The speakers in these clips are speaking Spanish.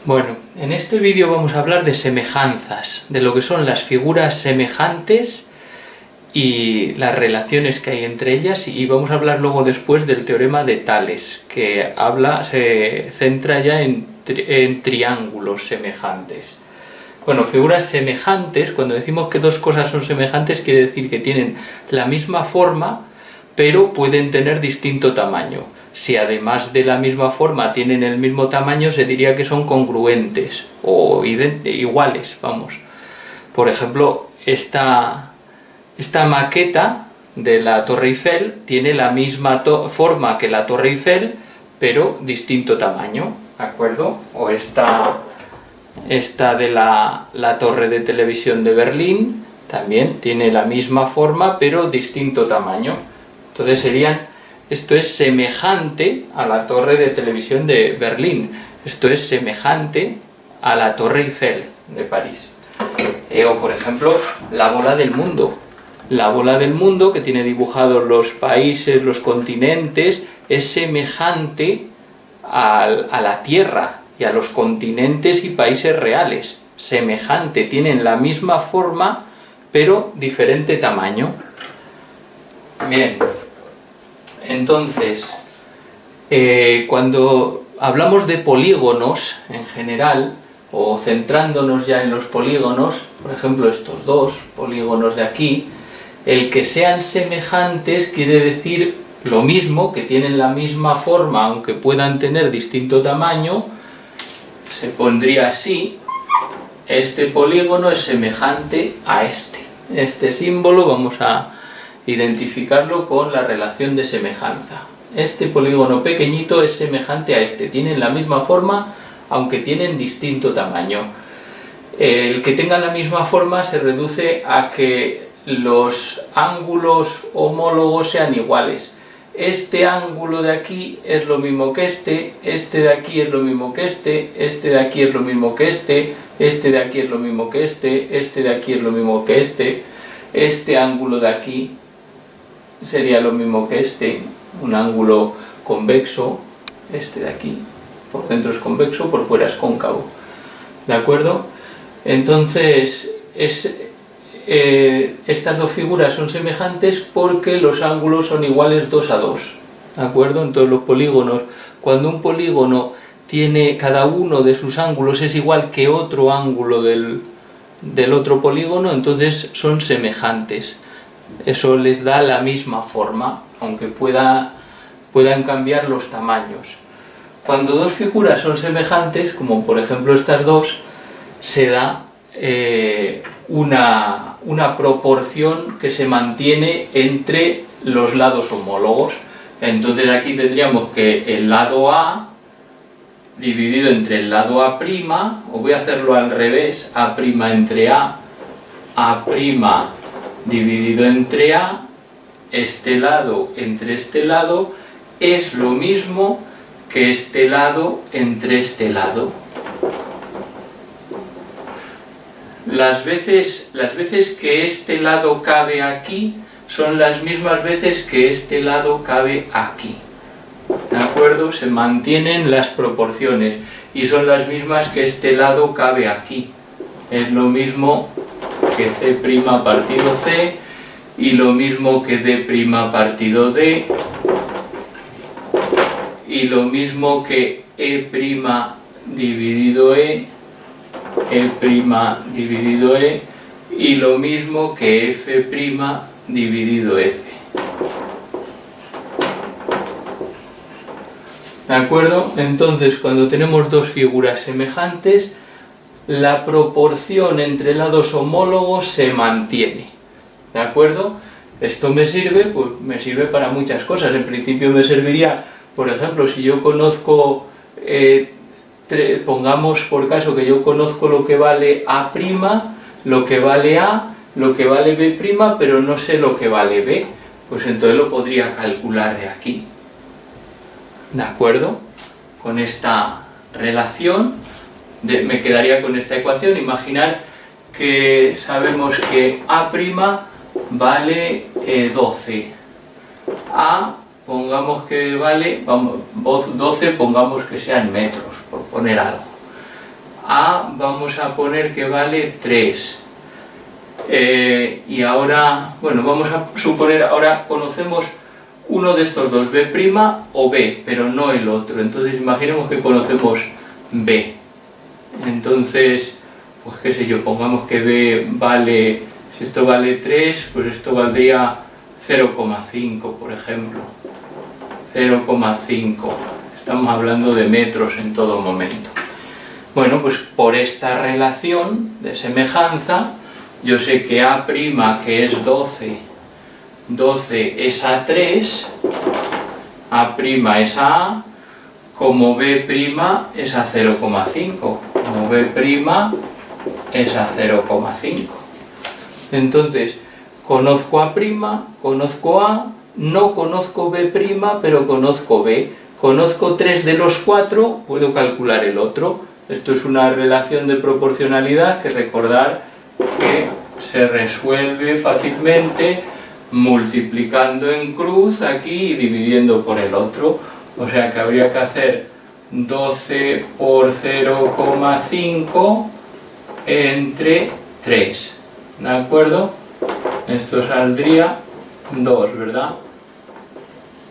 Bueno, en este vídeo vamos a hablar de semejanzas, de lo que son las figuras semejantes y las relaciones que hay entre ellas, y vamos a hablar luego después del teorema de Tales, que se centra ya en triángulos semejantes. Bueno, figuras semejantes, cuando decimos que dos cosas son semejantes, quiere decir que tienen la misma forma, pero pueden tener distinto tamaño. Si además de la misma forma tienen el mismo tamaño, se diría que son congruentes o iguales, vamos. Por ejemplo, esta maqueta de la Torre Eiffel tiene la misma forma que la Torre Eiffel, pero distinto tamaño, ¿de acuerdo? O esta de la Torre de Televisión de Berlín también tiene la misma forma, pero distinto tamaño. Entonces esto es semejante a la Torre de Televisión de Berlín, esto es semejante a la Torre Eiffel de París. O por ejemplo, la bola del mundo. La bola del mundo, que tiene dibujados los países, los continentes, es semejante a la Tierra y a los continentes y países reales. Semejante, tienen la misma forma, pero diferente tamaño. Bien. Entonces, cuando hablamos de polígonos en general, o centrándonos ya en los polígonos, por ejemplo estos dos polígonos de aquí, el que sean semejantes quiere decir lo mismo, que tienen la misma forma aunque puedan tener distinto tamaño. Se pondría así: este polígono es semejante a este. Este símbolo vamos a identificarlo con la relación de semejanza. Este polígono pequeñito es semejante a este, tienen la misma forma aunque tienen distinto tamaño. El que tenga la misma forma se reduce a que los ángulos homólogos sean iguales. Este ángulo de aquí es lo mismo que este de aquí es lo mismo que este de aquí es lo mismo que este de aquí es lo mismo que este de aquí es lo mismo que este ángulo de aquí sería lo mismo que un ángulo convexo, este de aquí, por dentro es convexo, por fuera es cóncavo, ¿de acuerdo? Entonces, estas dos figuras son semejantes porque los ángulos son iguales 2 a 2, ¿de acuerdo? Entonces los polígonos, cuando un polígono tiene, cada uno de sus ángulos es igual que otro ángulo del otro polígono, entonces son semejantes. Eso les da la misma forma, aunque puedan cambiar los tamaños. Cuando dos figuras son semejantes, como por ejemplo estas dos, se da una proporción que se mantiene entre los lados homólogos. Entonces aquí tendríamos que el lado A dividido entre el lado A', o voy a hacerlo al revés, A' entre A' dividido entre A, este lado entre este lado, es lo mismo que este lado entre este lado. Las veces que este lado cabe aquí son las mismas veces que este lado cabe aquí, ¿de acuerdo? Se mantienen las proporciones y son las mismas que este lado cabe aquí. Es lo mismo que C' partido C y lo mismo que D' partido D y lo mismo que E' dividido E dividido E y lo mismo que F' dividido F. ¿De acuerdo? Entonces, cuando tenemos dos figuras semejantes, la proporción entre lados homólogos se mantiene, ¿de acuerdo? Esto me sirve, pues me sirve para muchas cosas. En principio me serviría, por ejemplo, si yo conozco, pongamos por caso que yo conozco lo que vale A', lo que vale A, lo que vale B', pero no sé lo que vale B, pues entonces lo podría calcular de aquí, ¿de acuerdo? Con esta relación me quedaría con esta ecuación. Imaginar que sabemos que A' vale 12, A pongamos que vale, 12 pongamos que sean metros, por poner algo. A vamos a poner que vale 3. Y ahora, bueno, vamos a suponer, ahora conocemos uno de estos dos, B' o B, pero no el otro. Entonces imaginemos que conocemos B. Entonces, pues qué sé yo, pongamos que B vale, si esto vale 3, pues esto valdría 0,5, por ejemplo. 0,5. Estamos hablando de metros en todo momento. Bueno, pues por esta relación de semejanza, yo sé que A', que es 12 es a 3, A' es a A, como B' es a 0,5, como B' es a 0,5. Entonces, conozco A', conozco A, no conozco B', pero conozco B. Conozco 3 de los 4, puedo calcular el otro. Esto es una relación de proporcionalidad que recordar que se resuelve fácilmente multiplicando en cruz aquí y dividiendo por el otro. O sea que habría que hacer 12 por 0,5 entre 3. ¿De acuerdo? Esto saldría 2, ¿verdad?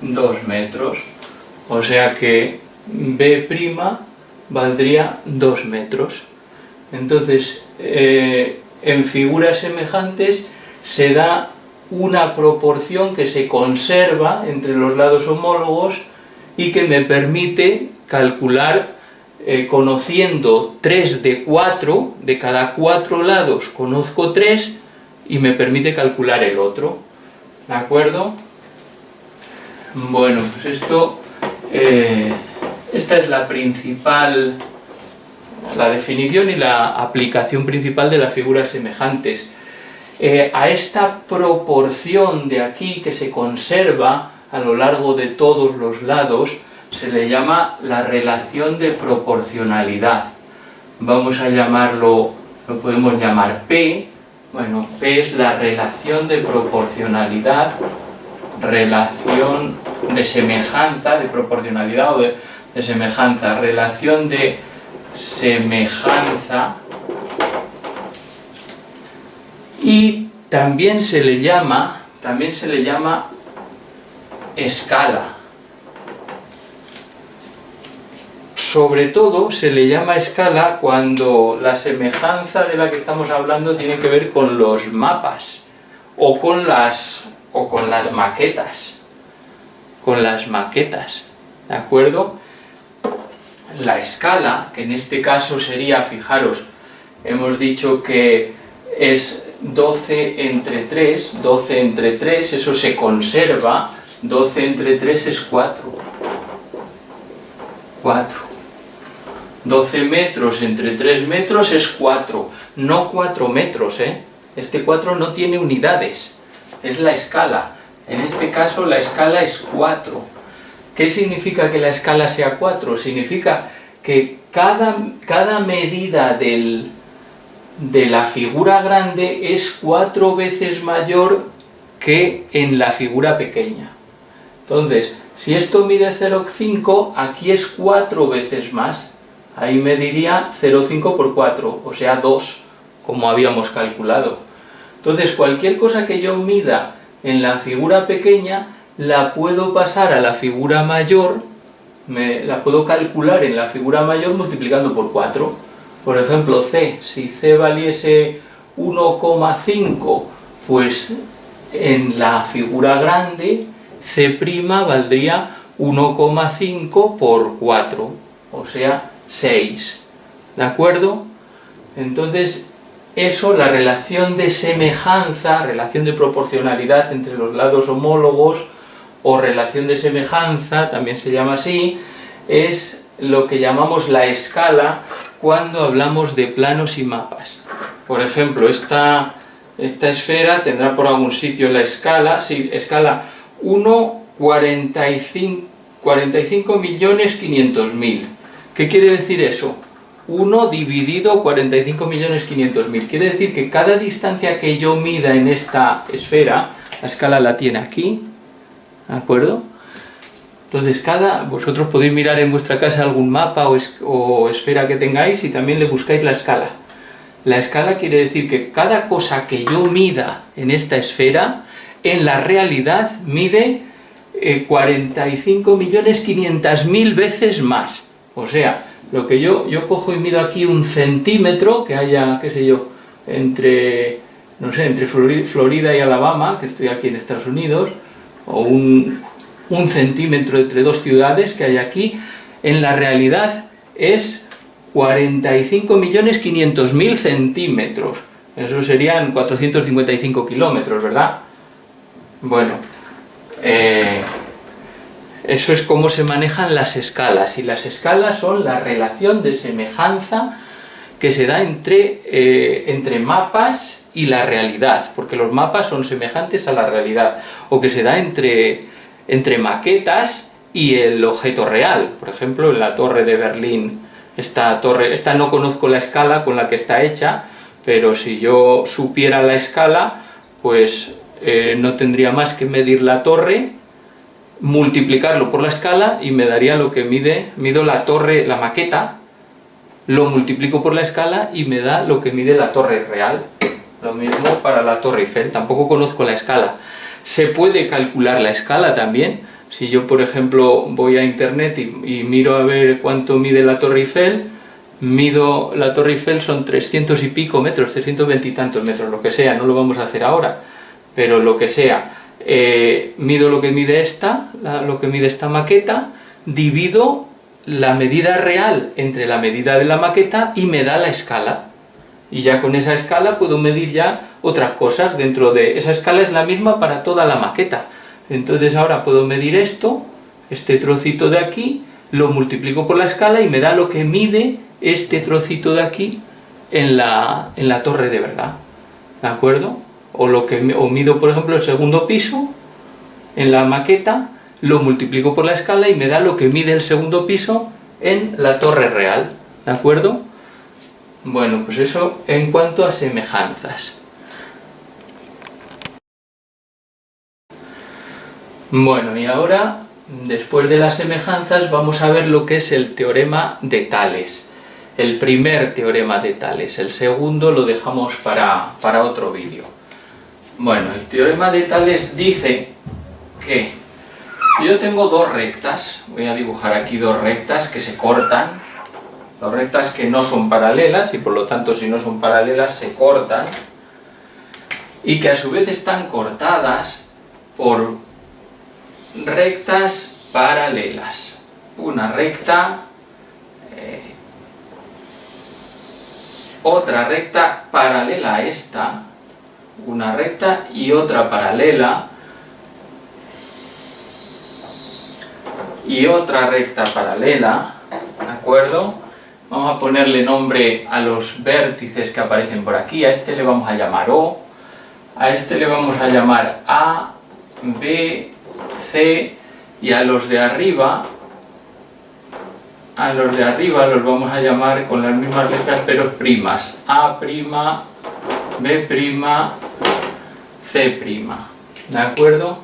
2 metros. O sea que B' valdría 2 metros. Entonces, en figuras semejantes se da una proporción que se conserva entre los lados homólogos y que me permite calcular, conociendo 3 de 4, de cada 4 lados conozco 3 y me permite calcular el otro. ¿De acuerdo? Bueno, pues esto, esta es la principal, la definición y la aplicación principal de las figuras semejantes. A esta proporción de aquí que se conserva a lo largo de todos los lados se le llama la relación de proporcionalidad. Vamos a llamarlo, lo podemos llamar P. Bueno, P es la relación de proporcionalidad, relación de semejanza, de proporcionalidad o de semejanza, relación de semejanza. Y también se le llama escala. Sobre todo se le llama escala cuando la semejanza de la que estamos hablando tiene que ver con los mapas o con las maquetas. Con las maquetas, ¿de acuerdo? La escala, que en este caso sería, fijaros, hemos dicho que es 12 entre 3, 12 entre 3, eso se conserva, 12 entre 3 es 4. 4. 12 metros entre 3 metros es 4, no 4 metros, ¿eh? Este 4 no tiene unidades, es la escala. En este caso la escala es 4. ¿Qué significa que la escala sea 4? Significa que cada medida de la figura grande es 4 veces mayor que en la figura pequeña. Entonces, si esto mide 0,5, aquí es 4 veces más. Ahí mediría 0,5 por 4, o sea 2, como habíamos calculado. Entonces, cualquier cosa que yo mida en la figura pequeña, la puedo pasar a la figura mayor, la puedo calcular en la figura mayor multiplicando por 4. Por ejemplo, C, si C valiese 1,5, pues en la figura grande, C' valdría 1,5 por 4, o sea 6. ¿De acuerdo? Entonces, eso, la relación de semejanza, relación de proporcionalidad entre los lados homólogos, o relación de semejanza, también se llama así, es lo que llamamos la escala cuando hablamos de planos y mapas. Por ejemplo, esta esfera tendrá por algún sitio la escala, sí, escala 1,45.500.000. ¿Qué quiere decir eso? 1 dividido 45.500.000. Quiere decir que cada distancia que yo mida en esta esfera, la escala la tiene aquí, ¿de acuerdo? Entonces vosotros podéis mirar en vuestra casa algún mapa o esfera que tengáis y también le buscáis la escala. La escala quiere decir que cada cosa que yo mida en esta esfera, en la realidad mide 45.500.000 veces más. O sea, lo que yo cojo y mido aquí 1 centímetro, que haya, qué sé yo, entre Florida y Alabama, que estoy aquí en Estados Unidos, o un centímetro entre 2 ciudades que hay aquí, en la realidad es 45.500.000 centímetros. Eso serían 455 kilómetros, ¿verdad? Bueno, eso es cómo se manejan las escalas. Y las escalas son la relación de semejanza que se da entre mapas y la realidad, porque los mapas son semejantes a la realidad, o que se da entre maquetas y el objeto real. Por ejemplo, en la Torre de Berlín, esta no conozco la escala con la que está hecha, pero si yo supiera la escala, pues no tendría más que medir la torre, multiplicarlo por la escala y me daría lo que mido la torre, la maqueta, lo multiplico por la escala y me da lo que mide la torre real. Lo mismo para la Torre Eiffel, tampoco conozco la escala. Se puede calcular la escala también. Si yo, por ejemplo, voy a internet y miro a ver cuánto mide la Torre Eiffel, mido la Torre Eiffel, son 300 y pico metros, 320 y tantos metros, lo que sea, no lo vamos a hacer ahora, pero lo que sea. Mido lo que mide esta maqueta, divido la medida real entre la medida de la maqueta y me da la escala. Y ya con esa escala puedo medir ya otras cosas dentro de... Esa escala es la misma para toda la maqueta. Entonces ahora puedo medir este trocito de aquí, lo multiplico por la escala y me da lo que mide este trocito de aquí en la torre de verdad. ¿De acuerdo? O mido, por ejemplo, el segundo piso en la maqueta, lo multiplico por la escala y me da lo que mide el segundo piso en la torre real. ¿De acuerdo? Bueno, pues eso en cuanto a semejanzas. Bueno, y ahora, después de las semejanzas, vamos a ver lo que es el teorema de Tales. El primer teorema de Tales. El segundo lo dejamos para otro vídeo. Bueno, el teorema de Tales dice que yo tengo dos rectas. Voy a dibujar aquí dos rectas que se cortan. Dos rectas que no son paralelas y por lo tanto si no son paralelas se cortan y que a su vez están cortadas por rectas paralelas. Una recta, otra recta paralela a esta, una recta y otra paralela y otra recta paralela, ¿de acuerdo? Vamos a ponerle nombre a los vértices que aparecen por aquí. A este le vamos a llamar O, a este le vamos a llamar A, B, C, y a los de arriba los vamos a llamar con las mismas letras pero primas. A', B', C'. ¿De acuerdo?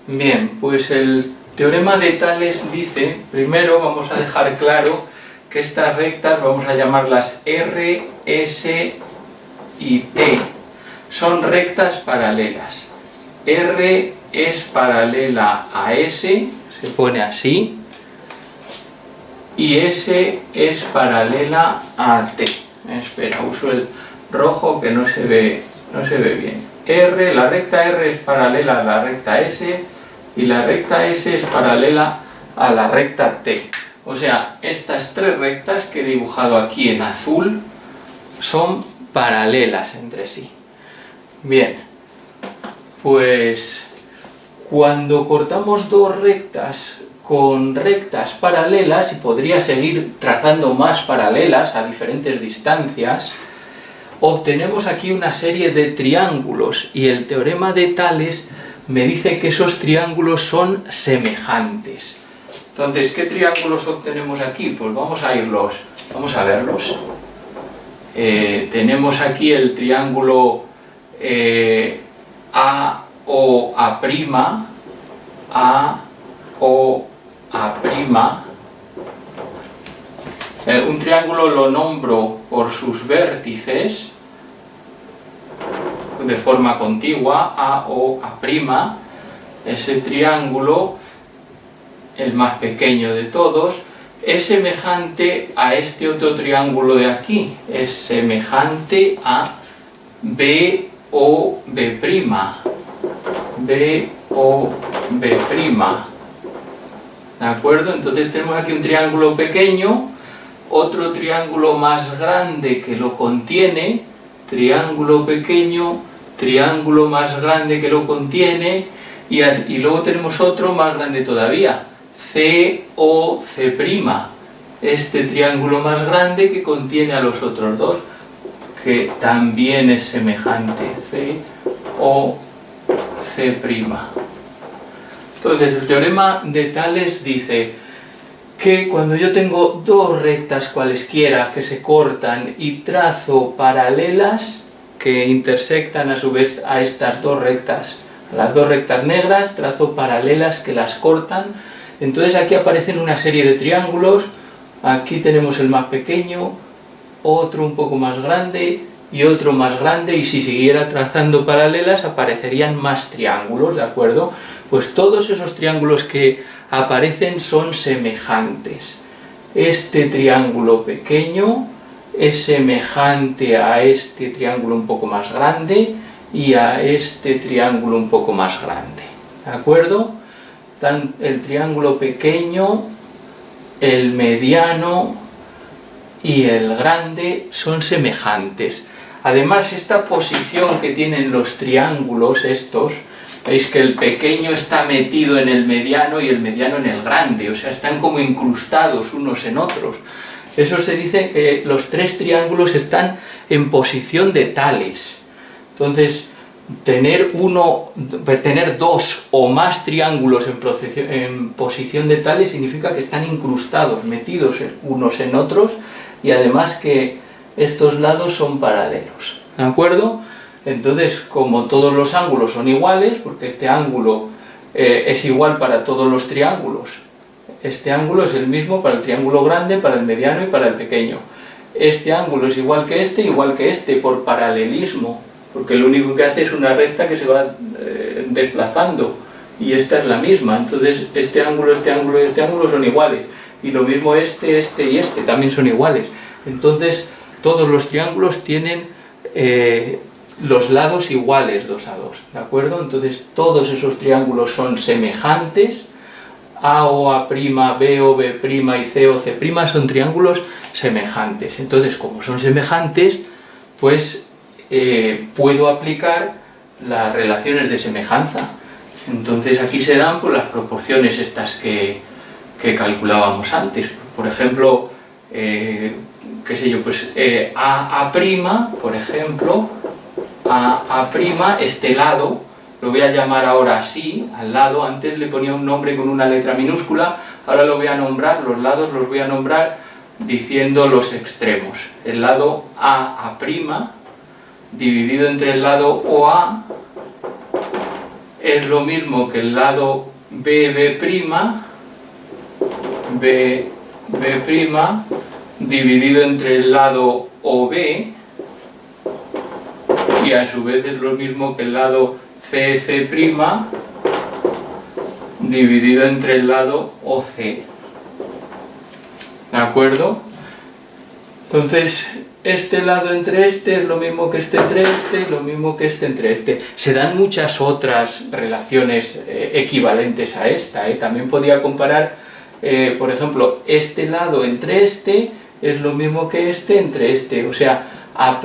Bien, pues el teorema de Tales dice, primero vamos a dejar claro que estas rectas vamos a llamarlas R, S y T. Son rectas paralelas. R es paralela a S, se pone así, y S es paralela a T. Espera, uso el rojo que no se ve bien. La recta R es paralela a la recta S y la recta S es paralela a la recta T. O sea, estas tres rectas que he dibujado aquí en azul son paralelas entre sí. Bien, pues cuando cortamos dos rectas con rectas paralelas, y podría seguir trazando más paralelas a diferentes distancias, obtenemos aquí una serie de triángulos y el teorema de Tales me dice que esos triángulos son semejantes. Entonces, ¿qué triángulos obtenemos aquí? Pues vamos a verlos. Tenemos aquí el triángulo AOA', AOA', A'. Un triángulo lo nombro por sus vértices de forma contigua, A o A'. Ese triángulo, el más peque'ño de todos, es semejante a este otro triángulo de aquí, es semejante a BOB'. ¿De acuerdo? Entonces tenemos aquí un triángulo pequeño, otro triángulo más grande que lo contiene, triángulo pequeño, triángulo más grande que lo contiene, y luego tenemos otro más grande todavía, COC', este triángulo más grande que contiene a los otros dos, que también es semejante, COC'. Entonces el teorema de Tales dice que cuando yo tengo dos rectas cualesquiera que se cortan y trazo paralelas que intersectan a su vez a estas dos rectas, a las dos rectas negras, trazo paralelas que las cortan, entonces aquí aparecen una serie de triángulos, aquí tenemos el más pequeño, otro un poco más grande y otro más grande, y si siguiera trazando paralelas aparecerían más triángulos, ¿de acuerdo? Pues todos esos triángulos que aparecen son semejantes. Este triángulo pequeño es semejante a este triángulo un poco más grande y a este triángulo un poco más grande, ¿de acuerdo? El triángulo pequeño, el mediano y el grande son semejantes. Además, esta posición que tienen los triángulos estos, veis que el pequeño está metido en el mediano y el mediano en el grande, o sea, están como incrustados unos en otros. Eso se dice que los tres triángulos están en posición de Tales. Entonces, tener dos o más triángulos en posición de Tales significa que están incrustados, metidos unos en otros, y además que estos lados son paralelos, ¿de acuerdo? Entonces, como todos los ángulos son iguales, porque este ángulo es igual para todos los triángulos, este ángulo es el mismo para el triángulo grande, para el mediano y para el pequeño. Este ángulo es igual que este, por paralelismo, porque lo único que hace es una recta que se va desplazando, y esta es la misma. Entonces este ángulo y este ángulo son iguales, y lo mismo este y este también son iguales. Entonces todos los triángulos tienen los lados iguales 2 a 2, ¿de acuerdo? Entonces todos esos triángulos son semejantes. A o A', B o B' y C o C' son triángulos semejantes. Entonces, como son semejantes, pues puedo aplicar las relaciones de semejanza. Entonces aquí se dan pues, las proporciones estas que calculábamos antes. Por ejemplo, qué sé yo, pues A', por ejemplo, A', este lado, lo voy a llamar ahora así, al lado, antes le ponía un nombre con una letra minúscula, ahora lo voy a nombrar, los lados los voy a nombrar diciendo los extremos. El lado A', dividido entre el lado OA, es lo mismo que el lado BB', dividido entre el lado OB, y a su vez es lo mismo que el lado CC', dividido entre el lado OC. ¿De acuerdo? Entonces, este lado entre este es lo mismo que este entre este, y lo mismo que este entre este. Se dan muchas otras relaciones equivalentes a esta. También podía comparar, por ejemplo, este lado entre este es lo mismo que este entre este. O sea, A'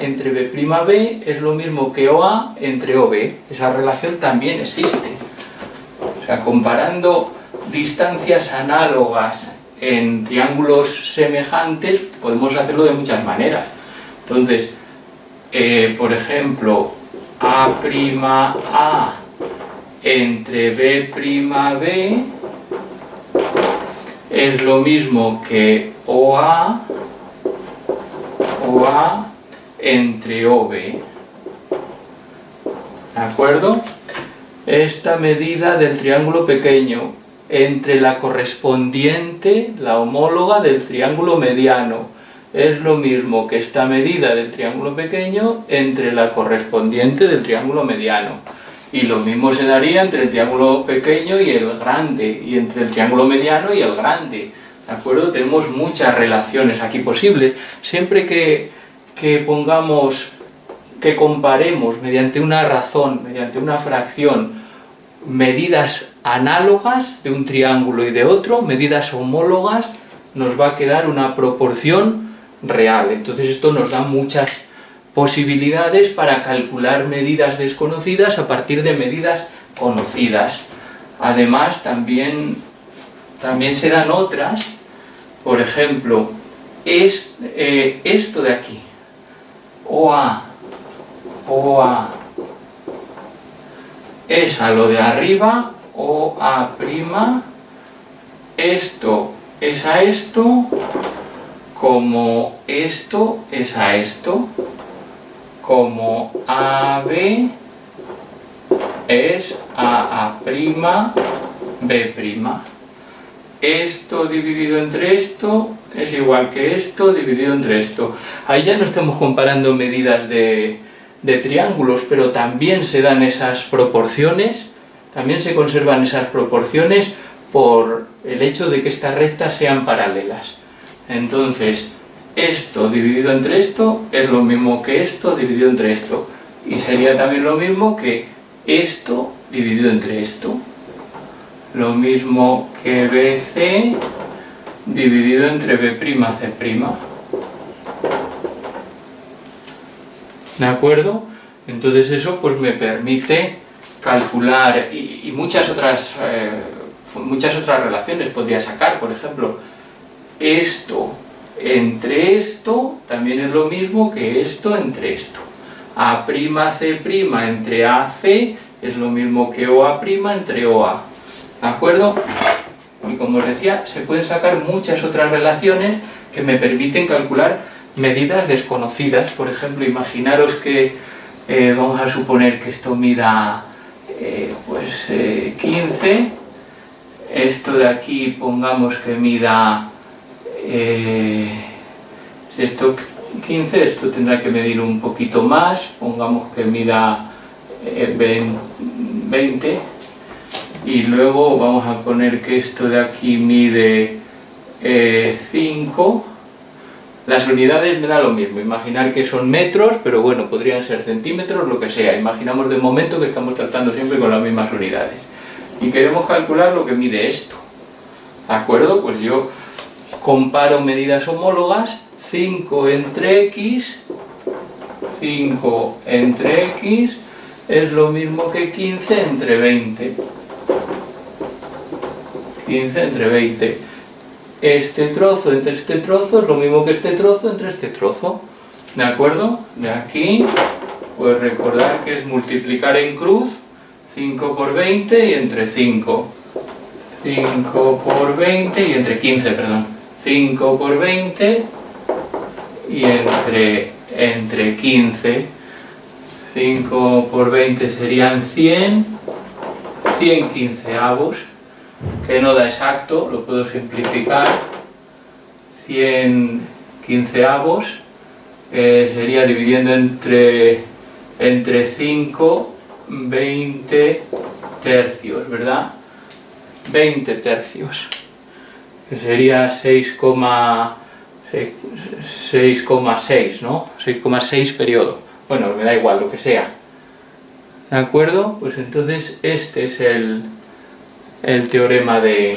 entre B' es lo mismo que OA entre OB. Esa relación también existe. O sea, comparando distancias análogas en triángulos semejantes, podemos hacerlo de muchas maneras. Entonces, por ejemplo, A' entre B' es lo mismo que OA entre OB. ¿De acuerdo? esta medida del triángulo pequeño entre la correspondiente, la homóloga del triángulo mediano, es lo mismo que esta medida del triángulo pequeño entre la correspondiente del triángulo mediano. Y lo mismo se daría entre el triángulo pequeño y el grande, y entre el triángulo mediano y el grande. ¿De acuerdo? Tenemos muchas relaciones aquí posibles. Siempre que comparemos mediante una razón, mediante una fracción, medidas análogas de un triángulo y de otro, medidas homólogas, nos va a quedar una proporción real. Entonces esto nos da muchas posibilidades para calcular medidas desconocidas a partir de medidas conocidas. Además también se dan otras, por ejemplo, esto de aquí, OA es a lo de arriba, OA', esto es a esto, como esto es a esto, como AB es a A', B'. Esto dividido entre esto es igual que esto dividido entre esto. Ahí ya no estamos comparando medidas de triángulos, pero también se dan esas proporciones, también se conservan esas proporciones por el hecho de que estas rectas sean paralelas. Entonces, esto dividido entre esto es lo mismo que esto dividido entre esto, y sería también lo mismo que esto dividido entre esto, lo mismo que BC dividido entre B'C'. ¿De acuerdo? Entonces eso pues me permite calcular y muchas otras relaciones podría sacar. Por ejemplo, esto entre esto también es lo mismo que esto entre esto. A'C' entre AC es lo mismo que OA' entre OA. ¿De acuerdo? Y como os decía, se pueden sacar muchas otras relaciones que me permiten calcular medidas desconocidas. Por ejemplo, imaginaros que vamos a suponer que esto mida 15, esto de aquí pongamos que mida esto 15, esto tendrá que medir un poquito más, pongamos que mida 20, y luego vamos a poner que esto de aquí mide 5. Las unidades me da lo mismo, imaginar que son metros, pero bueno, podrían ser centímetros, lo que sea. Imaginamos de momento que estamos tratando siempre con las mismas unidades. Y queremos calcular lo que mide esto. ¿De acuerdo? Pues yo comparo medidas homólogas, 5 entre x es lo mismo que 15 entre 20. 15 entre 20. Este trozo entre este trozo es lo mismo que este trozo entre este trozo. ¿De acuerdo? De aquí, pues recordar que es multiplicar en cruz 5 por 20 y entre 5. 5 por 20 y entre 15, perdón. 5 por 20 y entre 15. 5 por 20 serían 100 quinceavos, que no da exacto, lo puedo simplificar. 100 quinceavos sería dividiendo entre 5, 20 tercios, ¿verdad? 20 tercios, que sería 6,6, ¿no? 6,6 periodo. Bueno, me da igual, lo que sea. ¿De acuerdo? Pues entonces este es el teorema de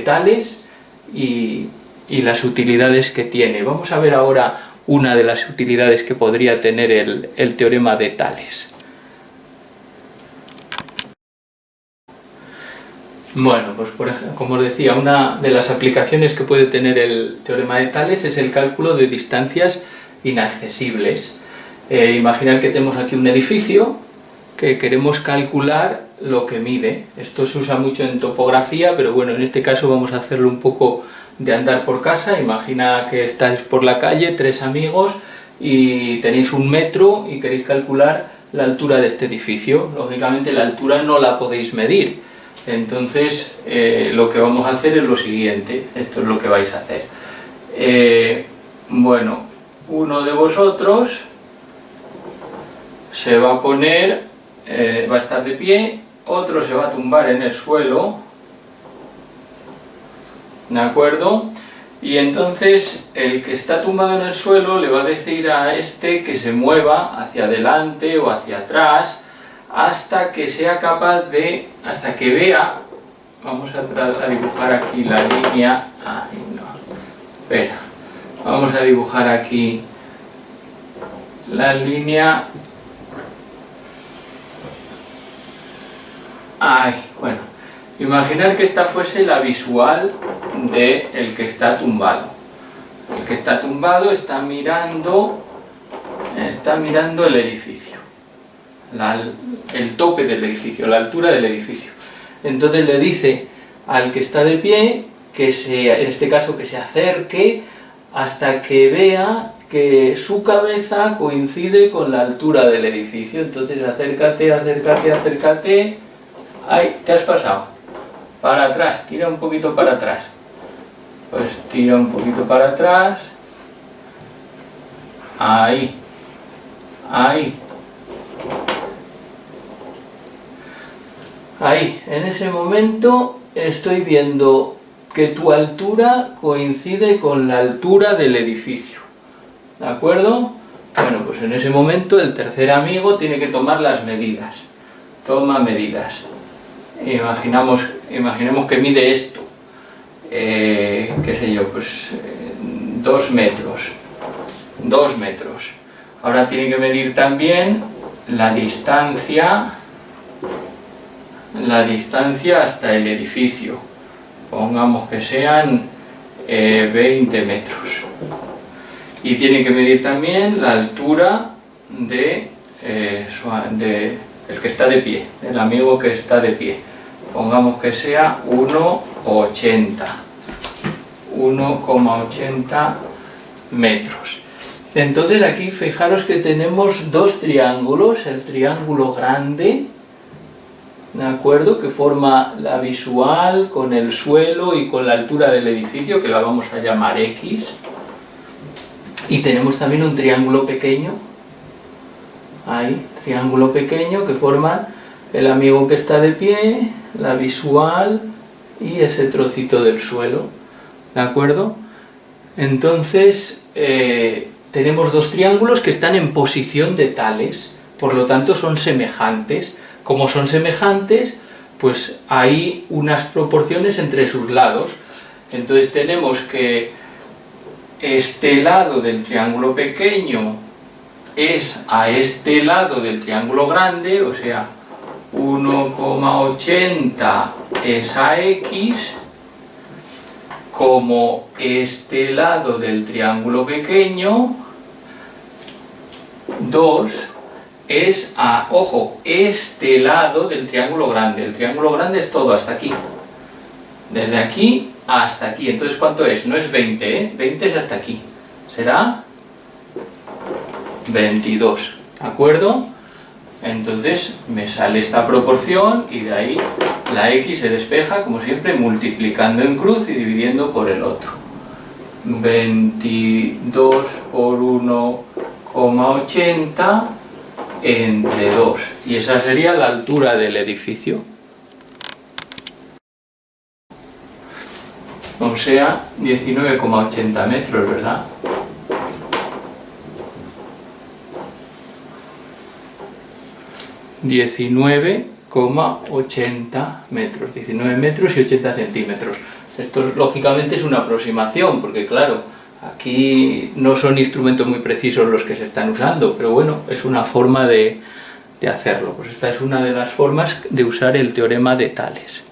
Tales y las utilidades que tiene. Vamos a ver ahora una de las utilidades que podría tener el teorema de Tales. Bueno, pues por ejemplo, como os decía, una de las aplicaciones que puede tener el teorema de Tales es el cálculo de distancias inaccesibles. Imaginad que tenemos aquí un edificio que queremos calcular lo que mide. Esto se usa mucho en topografía, pero bueno, en este caso vamos a hacerlo un poco de andar por casa. Imagina que estáis por la calle, 3 amigos, y tenéis 1 metro y queréis calcular la altura de este edificio. Lógicamente la altura no la podéis medir, entonces lo que vamos a hacer es lo siguiente, esto es lo que vais a hacer. Bueno, uno de vosotros se va a poner, va a estar de pie, otro se va a tumbar en el suelo, ¿de acuerdo? Y entonces el que está tumbado en el suelo le va a decir a este que se mueva hacia adelante o hacia atrás hasta que sea capaz de, hasta que vea, vamos a dibujar aquí la línea, ay no, espera, vamos a dibujar aquí la línea, ay, bueno, imaginar que esta fuese la visual del que está tumbado. El que está tumbado está mirando el edificio, el tope del edificio, la altura del edificio. Entonces le dice al que está de pie, en este caso que se acerque hasta que vea que su cabeza coincide con la altura del edificio. Entonces acércate, acércate, acércate. ¡Ay! Te has pasado. Para atrás, tira un poquito para atrás. Pues tira un poquito para atrás. Ahí. Ahí. Ahí. En ese momento estoy viendo que tu altura coincide con la altura del edificio. ¿De acuerdo? Bueno, pues en ese momento el tercer amigo tiene que tomar las medidas. Toma medidas. Imaginemos que mide esto. Qué sé yo, pues 2 metros. 2 metros. Ahora tiene que medir también la distancia hasta el edificio. Pongamos que sean 20 metros. Y tiene que medir también la altura de el que está de pie, el amigo que está de pie. Pongamos que sea 1,80. 1,80 metros. Entonces aquí fijaros que tenemos dos triángulos, el triángulo grande, ¿de acuerdo?, que forma la visual con el suelo y con la altura del edificio, que la vamos a llamar X. Y tenemos también un triángulo pequeño, ahí, triángulo pequeño, que forma el amigo que está de pie, la visual y ese trocito del suelo, ¿de acuerdo? Entonces tenemos dos triángulos que están en posición de tales, por lo tanto son semejantes. Como son semejantes, pues hay unas proporciones entre sus lados. Entonces tenemos que este lado del triángulo pequeño es a este lado del triángulo grande, o sea, 1,80 es a X, como este lado del triángulo pequeño, 2 es a, ojo, este lado del triángulo grande. El triángulo grande es todo hasta aquí, desde aquí hasta aquí. Entonces, ¿cuánto es? No es 20, ¿eh? 20 es hasta aquí, será 22, ¿de acuerdo? Entonces me sale esta proporción y de ahí la X se despeja, como siempre, multiplicando en cruz y dividiendo por el otro. 22 por 1,80 entre 2. Y esa sería la altura del edificio. O sea, 19,80 metros, ¿verdad? 19,80 metros, 19 metros y 80 centímetros. Esto lógicamente es una aproximación, porque claro, aquí no son instrumentos muy precisos los que se están usando, pero bueno, es una forma de hacerlo. Pues esta es una de las formas de usar el teorema de Tales.